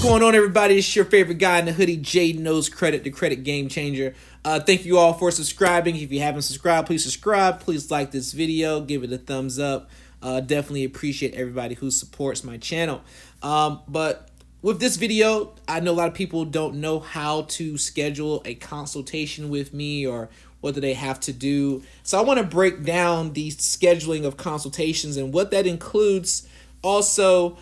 going on, everybody? It's your favorite guy in the hoodie, Jay Knows Credit, the credit game changer. Thank you all for subscribing. If you haven't subscribed, please subscribe. Please like this video. Give it a thumbs up. Definitely appreciate everybody who supports my channel. But with this video, I know a lot of people don't know how to schedule a consultation with me or what do they have to do. So I want to break down the scheduling of consultations and what that includes. Also,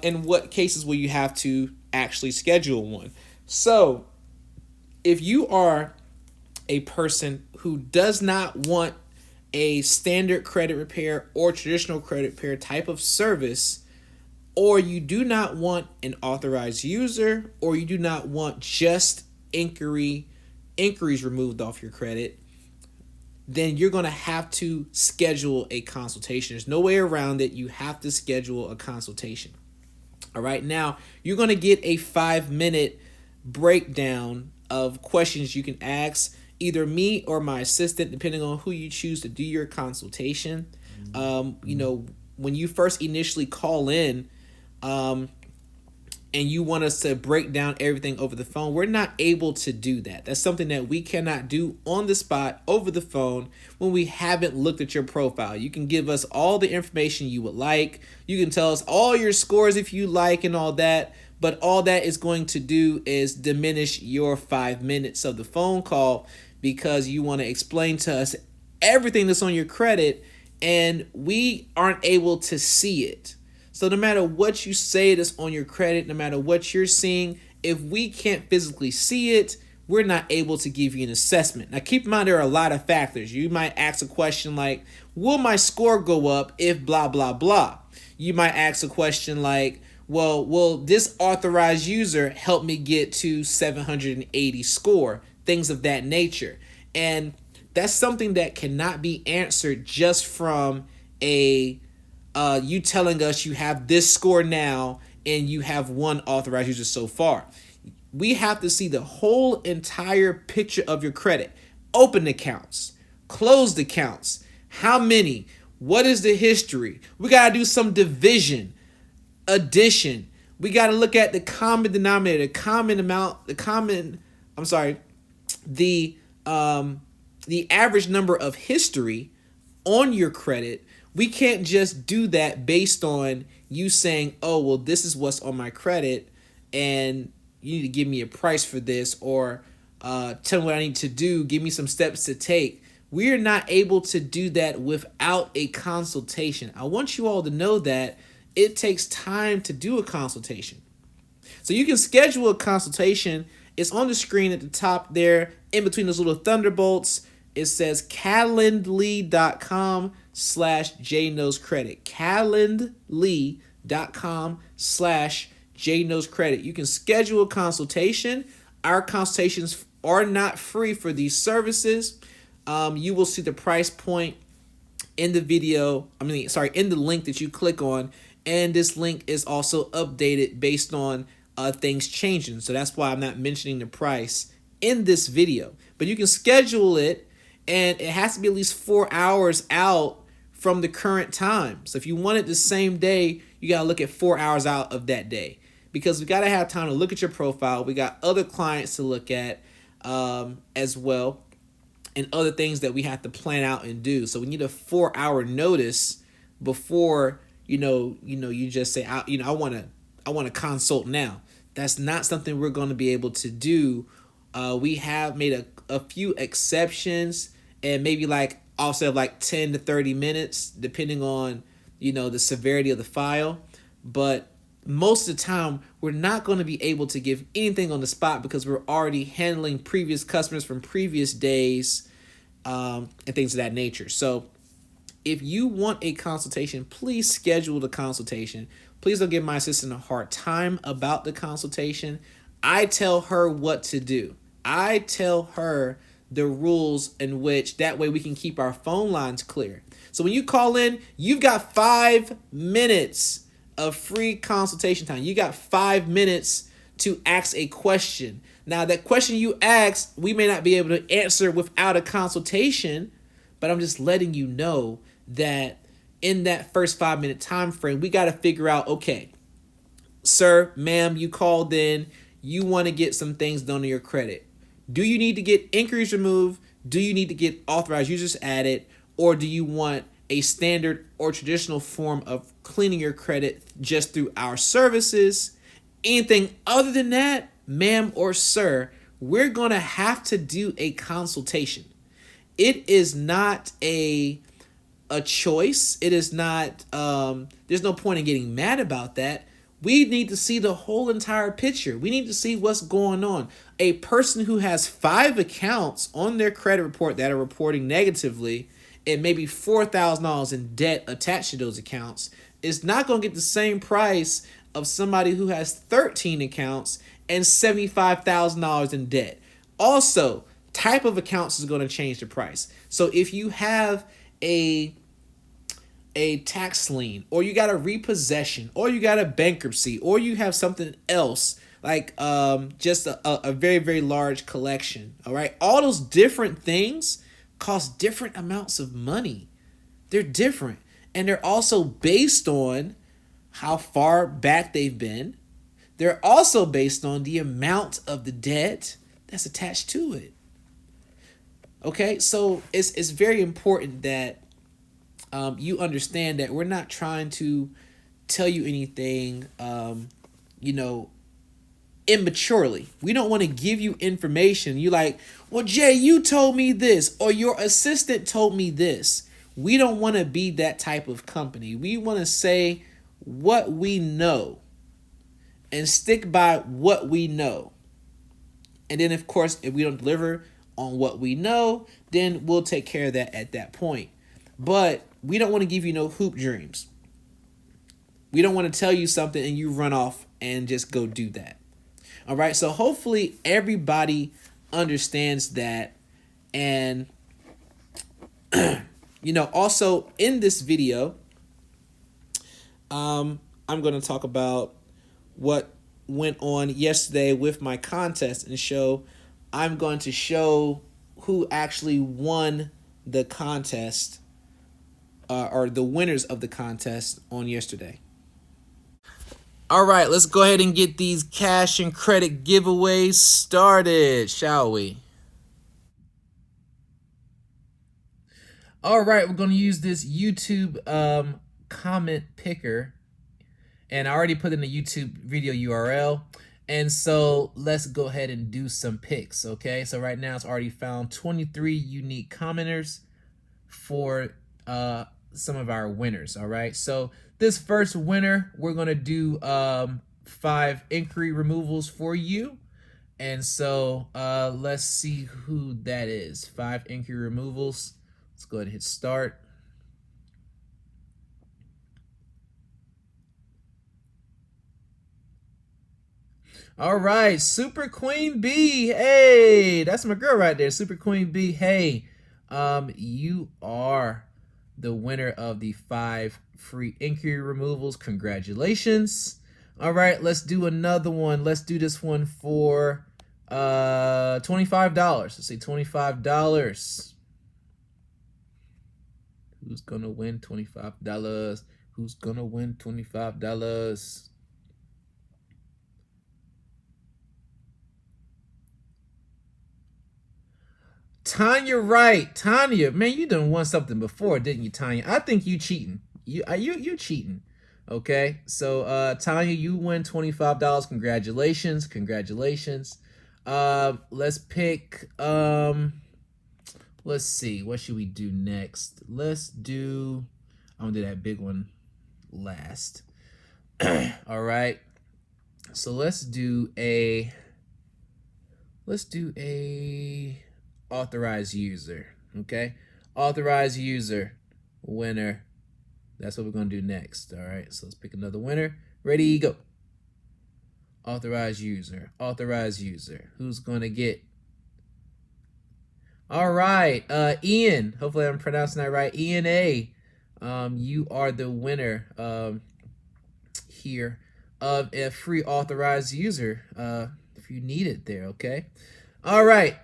in what cases will you have to actually schedule one. So if you are a person who does not want a standard credit repair or traditional credit repair type of service, or you do not want an authorized user, or you do not want just inquiries removed off your credit, then you're going to have to schedule a consultation. There's no way around it. You have to schedule a consultation. All right. Now, you're going to get a 5-minute breakdown of questions you can ask either me or my assistant, depending on who you choose to do your consultation. When you first initially call in, and you want us to break down everything over the phone, we're not able to do that. That's something that we cannot do on the spot over the phone when we haven't looked at your profile. You can give us all the information you would like. You can tell us all your scores if you like and all that, but all that is going to do is diminish your 5 minutes of the phone call because you want to explain to us everything that's on your credit and we aren't able to see it. So no matter what you say that's on your credit, no matter what you're seeing, if we can't physically see it, we're not able to give you an assessment. Now, keep in mind, there are a lot of factors. You might ask a question like, will my score go up if blah, blah, blah? You might ask a question like, well, will this authorized user help me get to 780 score? Things of that nature. And that's something that cannot be answered just from you telling us you have this score now and you have one authorized user so far. We have to see the whole entire picture of your credit. Open accounts, closed accounts, how many, what is the history? We got to do some division, addition. We got to look at the common denominator, the average number of history on your credit. We can't just do that based on you saying, oh, well, this is what's on my credit and you need to give me a price for this, or tell me what I need to do, give me some steps to take. We're not able to do that without a consultation. I want you all to know that it takes time to do a consultation. So you can schedule a consultation. It's on the screen at the top there, in between those little thunderbolts. It says calendly.com/JKnowsCredit. Calendly.com/JKnowsCredit. You can schedule a consultation. Our consultations are not free for these services. You will see the price point in the video. in the link that you click on. And this link is also updated based on things changing. So that's why I'm not mentioning the price in this video. But you can schedule it. And it has to be at least 4 hours out from the current time. So if you want it the same day, you got to look at 4 hours out of that day. Because we got to have time to look at your profile. We got other clients to look at as well. And other things that we have to plan out and do. So we need a 4-hour notice before, you just say, I want to consult now. That's not something we're going to be able to do. We have made a few exceptions, and maybe also 10 to 30 minutes, depending on, the severity of the file. But most of the time, we're not going to be able to give anything on the spot because we're already handling previous customers from previous days and things of that nature. So if you want a consultation, please schedule the consultation. Please don't give my assistant a hard time about the consultation. I tell her what to do. I tell her the rules in which that way we can keep our phone lines clear. So when you call in, you've got 5 minutes of free consultation time. You got 5 minutes to ask a question. Now, that question you ask, we may not be able to answer without a consultation, but I'm just letting you know that in that first 5-minute time frame, we got to figure out, okay, Sir, ma'am, you called in. You want to get some things done on your credit. Do you need to get inquiries removed? Do you need to get authorized users added? Or do you want a standard or traditional form of cleaning your credit just through our services? Anything other than that, ma'am or sir, we're going to have to do a consultation. It is not a choice. It is not there's no point in getting mad about that. We need to see the whole entire picture. We need to see what's going on. A person who has 5 accounts on their credit report that are reporting negatively and maybe $4,000 in debt attached to those accounts is not going to get the same price of somebody who has 13 accounts and $75,000 in debt. Also, type of accounts is going to change the price. So if you have a tax lien, or you got a repossession, or you got a bankruptcy, or you have something else like just a very, very large collection, all right, all those different things cost different amounts of money. They're different, and they're also based on how far back they've been. They're also based on the amount of the debt that's attached to it. Okay, so it's very important that you understand that we're not trying to tell you anything, immaturely. We don't want to give you information. You like, well, Jay, you told me this, or your assistant told me this. We don't want to be that type of company. We want to say what we know and stick by what we know. And then, of course, if we don't deliver on what we know, then we'll take care of that at that point. But we don't want to give you no hoop dreams. We don't want to tell you something and you run off and just go do that. All right. So hopefully everybody understands that. And, also in this video, I'm going to talk about what went on yesterday with my contest and I'm going to show who actually won the contest or the winners of the contest on yesterday. All right, let's go ahead and get these cash and credit giveaways started, shall we? All right, we're going to use this YouTube comment picker. And I already put in the YouTube video URL. And so let's go ahead and do some picks, okay? So right now it's already found 23 unique commenters for some of our winners, all right? So this first winner, we're going to do 5 inquiry removals for you. And so let's see who that is. 5 inquiry removals. Let's go ahead and hit start. All right, Super Queen B. Hey, that's my girl right there, Super Queen B. Hey, you are the winner of the 5 free inquiry removals. Congratulations. All right, let's do another one. Let's do this one for $25. Let's say $25. Who's gonna win $25? Who's gonna win $25? Tanya Wright. Tanya, man, you done won something before, didn't you, Tanya? I think you cheating. You cheating. Okay, so Tanya, you win $25. Congratulations. Let's pick let's see, what should we do next? I'm gonna do that big one last. All right, so let's do a authorized user. Okay, authorized user winner. That's what we're gonna do next. All right, so let's pick another winner. Ready, go. Authorized user. Who's gonna get? All right, Ian. Hopefully I'm pronouncing that right. Ian A. You are the winner here of a free authorized user. If you need it there, okay. All right,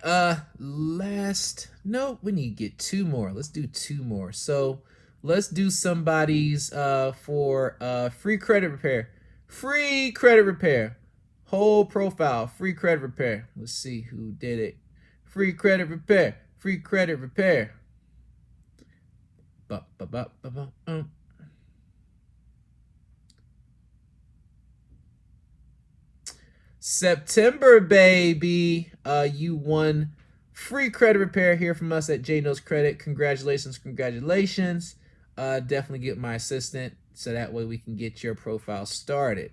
we need to get 2 more. Let's do 2 more. So let's do somebody's for free credit repair. Free credit repair. Whole profile, free credit repair. Let's see who did it. Free credit repair. Free credit repair. September, baby. You won free credit repair here from us at J Knows Credit. Congratulations, congratulations. Definitely get my assistant so that way we can get your profile started.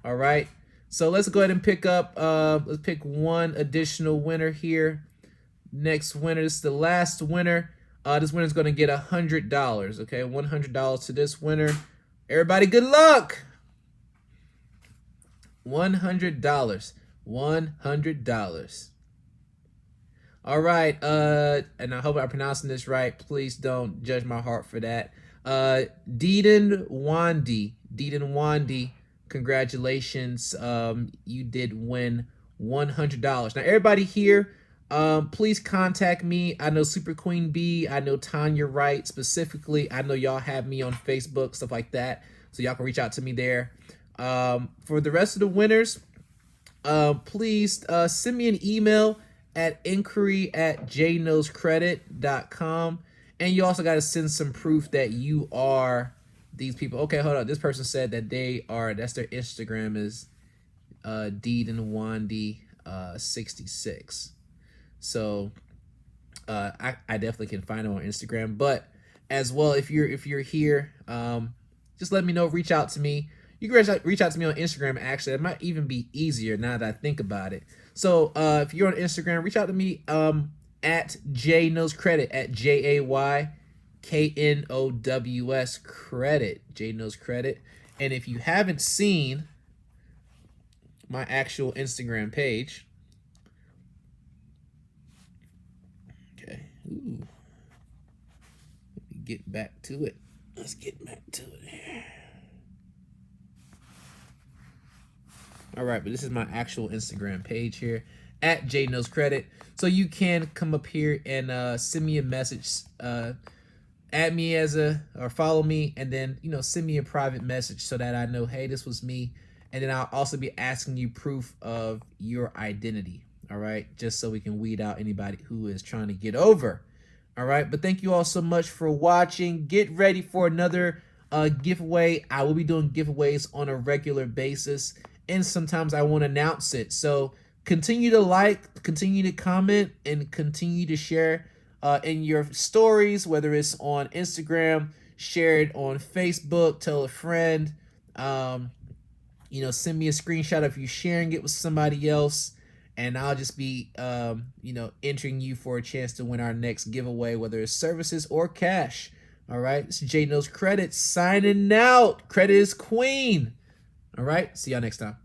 All right. So let's go ahead and pick up, let's pick one additional winner here. Next winner, this is the last winner. This winner is going to get $100, okay? $100 to this winner. Everybody, good luck. $100. $100. All right, and I hope I'm pronouncing this right. Please don't judge my heart for that. Deedon Wandi, congratulations. You did win $100. Now, everybody here, please contact me. I know Super Queen B, I know Tanya Wright specifically. I know y'all have me on Facebook, stuff like that. So y'all can reach out to me there. For the rest of the winners, please send me an email at inquiry@jknowscredit.com. And you also got to send some proof that you are these people. Okay, hold on. This person said that they are, that's their Instagram is Deedon Wandi 66. So I definitely can find them on Instagram. But as well, if you're here, just let me know. Reach out to me. You can reach out to me on Instagram. Actually, it might even be easier now that I think about it. So if you're on Instagram, reach out to me at J Knows Credit, at JAYKNOWS Credit, J Knows Credit. And if you haven't seen my actual Instagram page, okay, ooh, let me get back to it. Let's get back to it here. All right, but this is my actual Instagram page here at J Knows Credit. So you can come up here and send me a message, add me or follow me, and then, send me a private message so that I know, hey, this was me. And then I'll also be asking you proof of your identity. All right, just so we can weed out anybody who is trying to get over. All right, but thank you all so much for watching. Get ready for another giveaway. I will be doing giveaways on a regular basis, and sometimes I won't announce it. So continue to like, continue to comment, and continue to share in your stories, whether it's on Instagram, share it on Facebook, tell a friend, send me a screenshot of you sharing it with somebody else, and I'll just be, entering you for a chance to win our next giveaway, whether it's services or cash. All right, this is J Knows Credit signing out. Credit is queen. All right, see y'all next time.